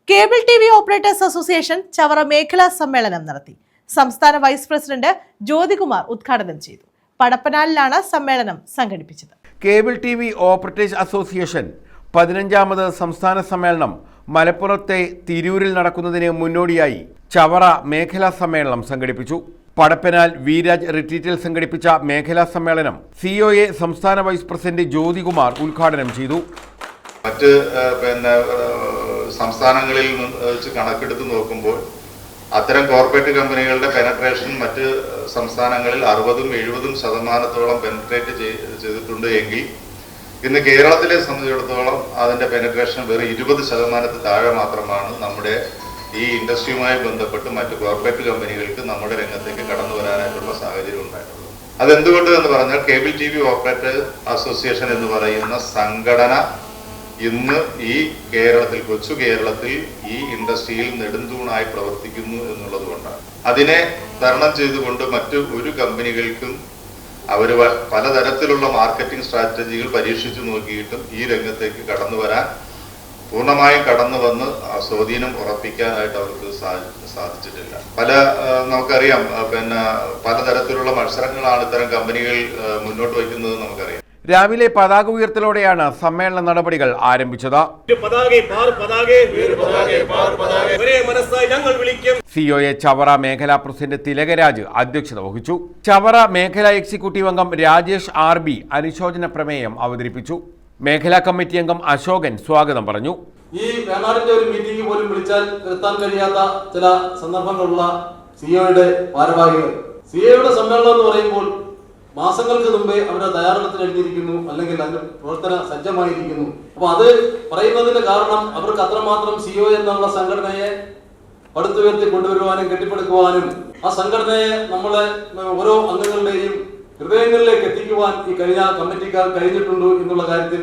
Cable TV operators association Chavara മേഖലാ സമ്മേളനം നടത്തി. സംസ്ഥാന വൈസ് പ്രസിഡന്റ് ജ്യോതികുമാർ ഉദ്ഘാടനം ചെയ്തു. പടപ്പനാലിലാണ് സമ്മേളനം സംഘടിപ്പിച്ചത്. കേബിൾ ടിവി ഓപ്പറേറ്റേഴ്സ് അസോസിയേഷൻ 15ാമത് സംസ്ഥാന സമ്മേളനം മലപ്പുറത്തെ തിരൂരിൽ നടക്കുന്നതിന് മുന്നോടിയായി ചവറ മേഖലാ സമ്മേളനം സംഘടിപ്പിച്ചു. പടപ്പനാൽ വിരാജ് റിട്രീറ്റിൽ സംഘടിപ്പിച്ച മേഖലാ സമ്മേളനം COA സംസ്ഥാന വൈസ് പ്രസിഡന്റ് ജ്യോതികുമാർ ഉദ്ഘാടനം ചെയ്തു. മറ്റ് സംസ്ഥാനങ്ങളിൽ വെച്ച് കണക്കെടുത്ത് നോക്കുമ്പോൾ അത്തരം കോർപ്പറേറ്റ് കമ്പനികളുടെ പെനട്രേഷൻ മറ്റ് സംസ്ഥാനങ്ങളിൽ 60-70% പെനട്രേറ്റ് ചെയ്തിട്ടുണ്ട് എങ്കിൽ ഇന്ന് കേരളത്തിലെ സംബന്ധിച്ചിടത്തോളം അതിന്റെ പെനട്രേഷൻ വെറും 20% താഴെ മാത്രമാണ് നമ്മുടെ ഈ ഇൻഡസ്ട്രിയുമായി ബന്ധപ്പെട്ട് മറ്റ് കോർപ്പറേറ്റ് കമ്പനികൾക്ക് നമ്മുടെ രംഗത്തേക്ക് കടന്നു വരാനായിട്ടുള്ള സാഹചര്യം ഉണ്ടായിട്ടുള്ളത്. അതെന്തുകൊണ്ട് എന്ന് പറഞ്ഞാൽ കേബിൾ ടിവി ഓപ്പറേറ്റേഴ്സ് അസോസിയേഷൻ എന്ന് പറയുന്ന സംഘടന ഇന്ന് ഈ കേരളത്തിൽ, കൊച്ചു കേരളത്തിൽ ഈ ഇൻഡസ്ട്രിയിൽ നെടുന്തൂണായി പ്രവർത്തിക്കുന്നു എന്നുള്ളത് കൊണ്ടാണ്. അതിനെ തരണം ചെയ്തുകൊണ്ട് മറ്റു ഒരു കമ്പനികൾക്കും അവർ പലതരത്തിലുള്ള മാർക്കറ്റിംഗ് സ്ട്രാറ്റജികൾ പരീക്ഷിച്ചു നോക്കിയിട്ടും ഈ രംഗത്തേക്ക് കടന്നു വരാൻ, പൂർണ്ണമായും കടന്നു വന്ന് സ്വാധീനം ഉറപ്പിക്കാനായിട്ട് അവർക്ക് സാധിച്ചിട്ടില്ല. നമുക്കറിയാം, പലതരത്തിലുള്ള മത്സരങ്ങളാണ് ഇത്തരം കമ്പനികൾ മുന്നോട്ട് വയ്ക്കുന്നത് നമുക്കറിയാം. രാവിലെ പതാക ഉയർത്തലോടെയാണ് സമ്മേളന നടപടികൾ ആരംഭിച്ചത്. COA ചവറ മേഖലാ പ്രസിഡന്റ് തിലകരാജ് അധ്യക്ഷത വഹിച്ചു. ചവറ മേഖലാ എക്സിക്യൂട്ടീവ് അംഗം രാജേഷ് RB അനുശോചന പ്രമേയം അവതരിപ്പിച്ചു. മേഖലാ കമ്മിറ്റി അംഗം അശോകൻ സ്വാഗതം പറഞ്ഞു. ഈ വേണാടിന്റെ ഒരു മീറ്റിംഗ് പോലും വിളിച്ചാൽ എത്താൻ കഴിയാത്ത ചില സന്ദർഭങ്ങളുള്ള COയുടെ ഭാരവാഹികൾ, COയുടെ സമ്മേളനം എന്ന് പറയുമ്പോൾ മാസങ്ങൾക്ക് മുമ്പേ അവരുടെ തയ്യാറെടുപ്പിന് എഴുതിയിരിക്കുന്നു, അല്ലെങ്കിൽ അതിന് പ്രവർത്തന സജ്ജമായിരിക്കുന്നു. അപ്പൊ അത് പറയുന്നതിന്റെ കാരണം അവർക്ക് അത്രമാത്രം CO എന്നുള്ള സംഘടനയെ പടുത്തുയർത്തി കൊണ്ടുവരുവാനും കെട്ടിപ്പടുക്കുവാനും ആ സംഘടനയെ നമ്മളെ ഓരോ അംഗങ്ങളുടെയും ഹൃദയങ്ങളിലേക്ക് എത്തിക്കുവാൻ ഈ കഴിഞ്ഞ കമ്മിറ്റിക്കാർ കഴിഞ്ഞിട്ടുണ്ട് എന്നുള്ള കാര്യത്തിൽ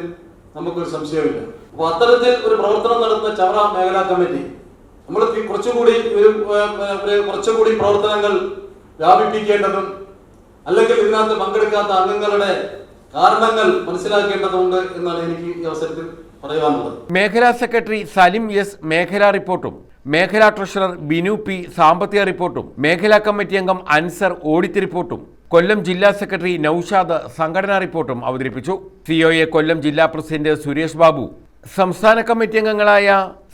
നമുക്കൊരു സംശയമില്ല. അപ്പൊ അത്തരത്തിൽ ഒരു പ്രവർത്തനം നടത്തുന്ന ചവറ മേഖലാ കമ്മിറ്റി നമ്മൾ കുറച്ചുകൂടി പ്രവർത്തനങ്ങൾ വ്യാപിപ്പിക്കേണ്ടതും, അല്ലെങ്കിൽ ഇതിനകത്ത് പങ്കെടുക്കാത്ത അംഗങ്ങളുടെ കാരണങ്ങൾ മനസ്സിലാക്കേണ്ടതുണ്ട് എന്നാണ് എനിക്ക് ഈ അവസരത്തിൽ പറയാനുള്ളത്. മേഖലാ സെക്രട്ടറി സലിം S മേഖലാ റിപ്പോർട്ടും, മേഖലാ ട്രഷറർ ബിനു P സാമ്പത്തിക റിപ്പോർട്ടും, മേഖലാ കമ്മിറ്റി അംഗം അൻസർ ഓഡിറ്റ് റിപ്പോർട്ടും, കൊല്ലം ജില്ലാ സെക്രട്ടറി നൌഷാദ് സംഘടനാ റിപ്പോർട്ടും അവതരിപ്പിച്ചു. COA കൊല്ലം ജില്ലാ പ്രസിഡന്റ് സുരേഷ് ബാബു, സംസ്ഥാന കമ്മിറ്റി അംഗങ്ങളായ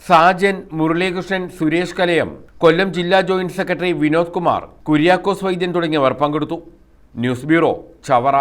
സാജൻ, മുരളീകൃഷ്ണൻ, സുരേഷ് കലയം, കൊല്ലം ജില്ലാ ജോയിന്റ് സെക്രട്ടറി വിനോദ് കുമാർ, കുര്യാക്കോസ് വൈദ്യൻ തുടങ്ങിയവർ പങ്കെടുത്തു. News bureau, Chavara.